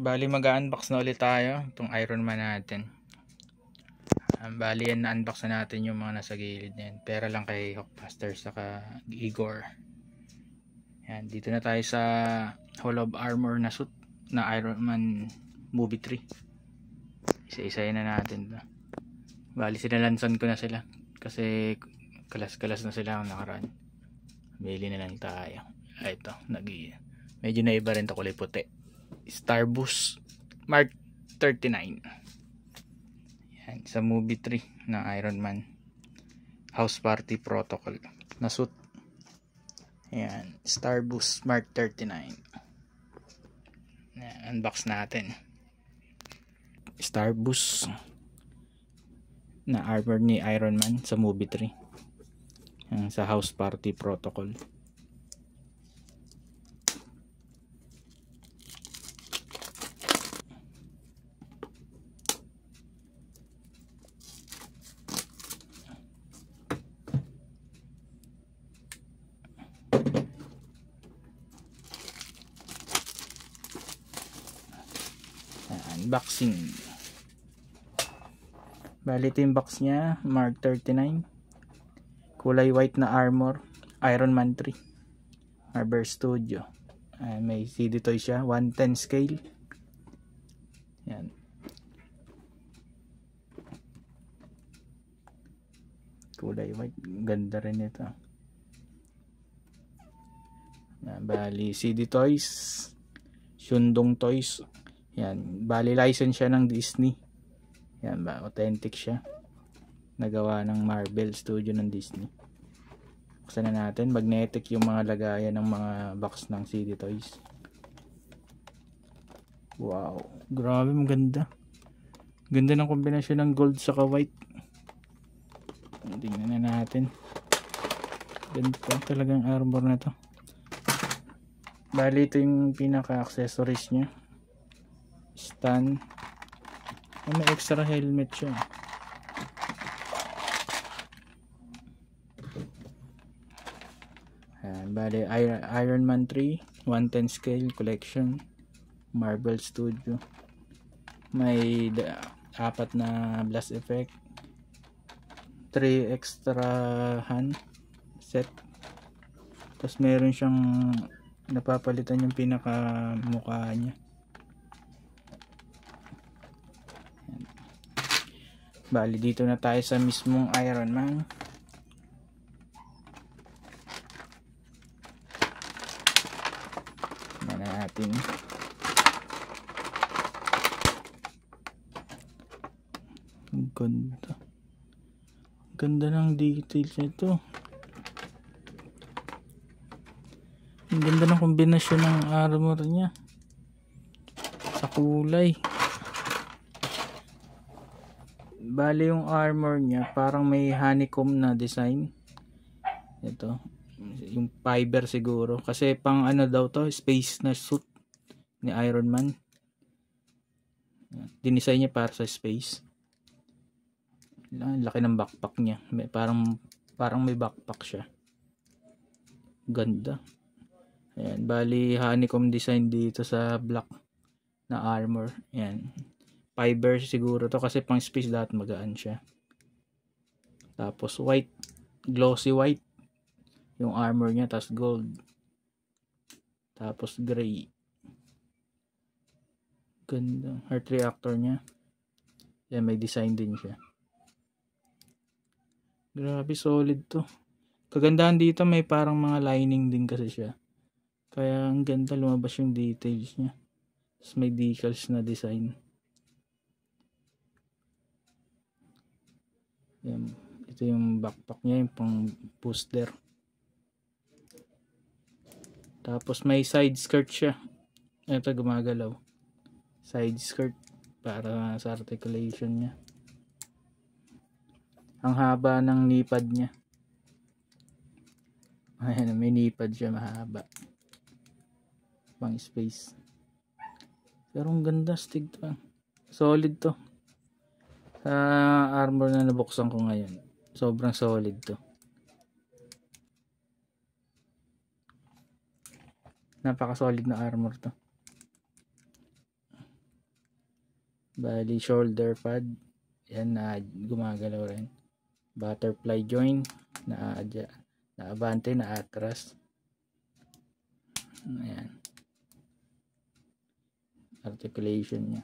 Bali mag-unbox na ulit tayo itong Iron Man natin. Bali yan, na-unbox na natin yung mga nasa gilid na yan. Pera lang kay Hawkmaster saka Igor. Yan, dito na tayo sa Hall of Armor na suit na Iron Man Movie 3. Isa-isayin na natin to. Bali sinalansan ko na sila kasi kalas-kalas na sila ang nakaraan. Bili na lang tayo. Ito, medyo naiba rin to, kulay puti. Starboost Mark 39. Yan, sa Movie 3 na Iron Man House Party Protocol na suit. Yan, Starboost Mark 39. Yan, unbox natin. Starboost na armor ni Iron Man sa Movie 3. Yan, sa House Party Protocol. Unboxing. Bali ito yung box nya, Mark 39, kulay white na armor, Iron Man 3, Marvel Studio. May CD toy siya, 1/10 scale. Yan, kulay white, ganda rin ito. Yan, bali CD toys, Shundong Toys. Yan, bali license siya ng Disney. Yan ba, authentic siya. Nagawa ng Marvel Studio ng Disney. Buksan na natin, magnetic yung mga lagayan ng mga box ng CD toys. Wow, grabe, maganda. Ganda ng kombinasyon ng gold saka white. Tingnan na natin. Ganda talagang armor na to. Bali ito yung pinaka accessories nya. Stand. May extra helmet siya. Bali Iron Man 3 1/10 scale collection, Marvel Studio. May 4 na blast effect, 3 extra hand set, tapos meron siyang napapalitan yung pinaka mukha niya. Bali dito na tayo sa mismong Iron Man. Tingnan natin. Ang ganda. Ganda ng details nito. Ang ganda ng kombinasyon ng armor niya sa kulay. Bali yung armor niya parang may honeycomb na design. Ito, yung fiber siguro kasi pang ano daw to, space na suit ni Iron Man. Dinesign niya para sa space. Laki ng backpack niya. Parang may backpack siya. Ganda. Ayan, bali honeycomb design dito sa black na armor. Ayan. Fiber siguro to kasi pang space, lahat magaan siya. Tapos white, glossy white yung armor niya, tapos gold, tapos gray. Ganda. Heart reactor niya. Yan, may design din siya. Grabe, solid to. Kagandahan dito, may parang mga lining din kasi siya. Kaya ang ganda, lumabas yung details niya. Tapos may decals na design. Yan. Ito yung backpack niya, yung pang booster. Tapos may side skirt siya. Ito, gumagalaw. Side skirt para sa articulation niya. Ang haba ng nipad niya. Ayan, may nipad siya mahaba. Pang space. Pero ang ganda, stig to. Solid to. Sa armor na nabuksan ko ngayon, sobrang solid to. Napaka solid na armor to. Bali shoulder pad, yan na gumagalaw rin. Butterfly joint na abante, na atras. Ayan, articulation niya.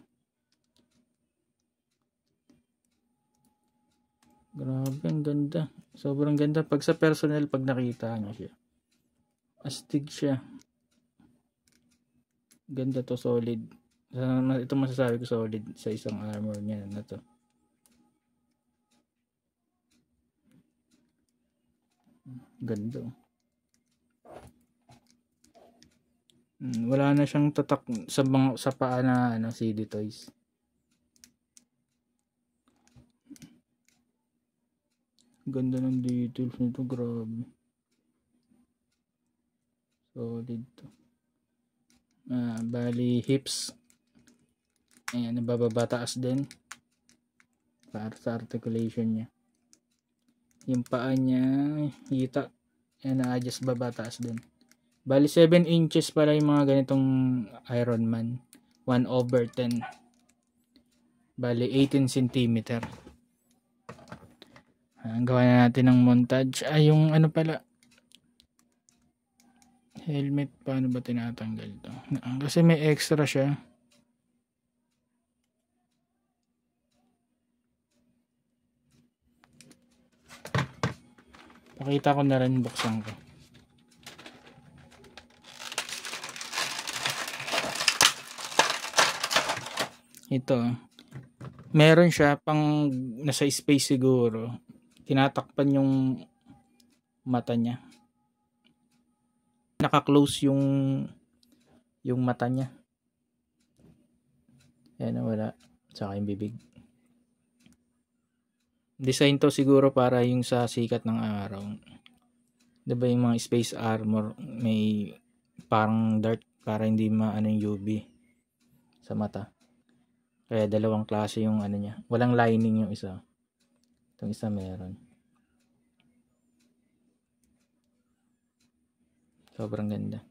Grabe, ang ganda. Sobrang ganda pag sa personal, pag nakita nyo siya. Astig siya. Ganda to, solid. Ito masasabi ko solid sa isang armor niya na to. Ganda. Wala na siyang tatak sa paa na CD Toys. Ganda ng details nito, grabe. Solid to. Bali hips. Ayan, nabababa taas din. Para sa articulation niya. Yung paa niya, hita. Ayan, na-adjust baba taas din. Bali 7 inches pala yung mga ganitong Ironman. 1/10. Bali 18 cm. Gawa na natin ng montage. Yung ano pala, helmet, paano ba tinatanggal to? Kasi may extra siya. Pakita ko na rin, buksan ko. Ito, meron siya pang nasa space siguro. Tinatakpan yung mata niya. Naka-close yung mata niya. Ayan, wala. Saka yung bibig. Design to siguro para yung sa sikat ng araw. Diba yung mga space armor may parang dark para hindi maano yung UV sa mata. Kaya dalawang klase yung ano niya. Walang lining yung isa. Itong isa meron. Sobrang ganda.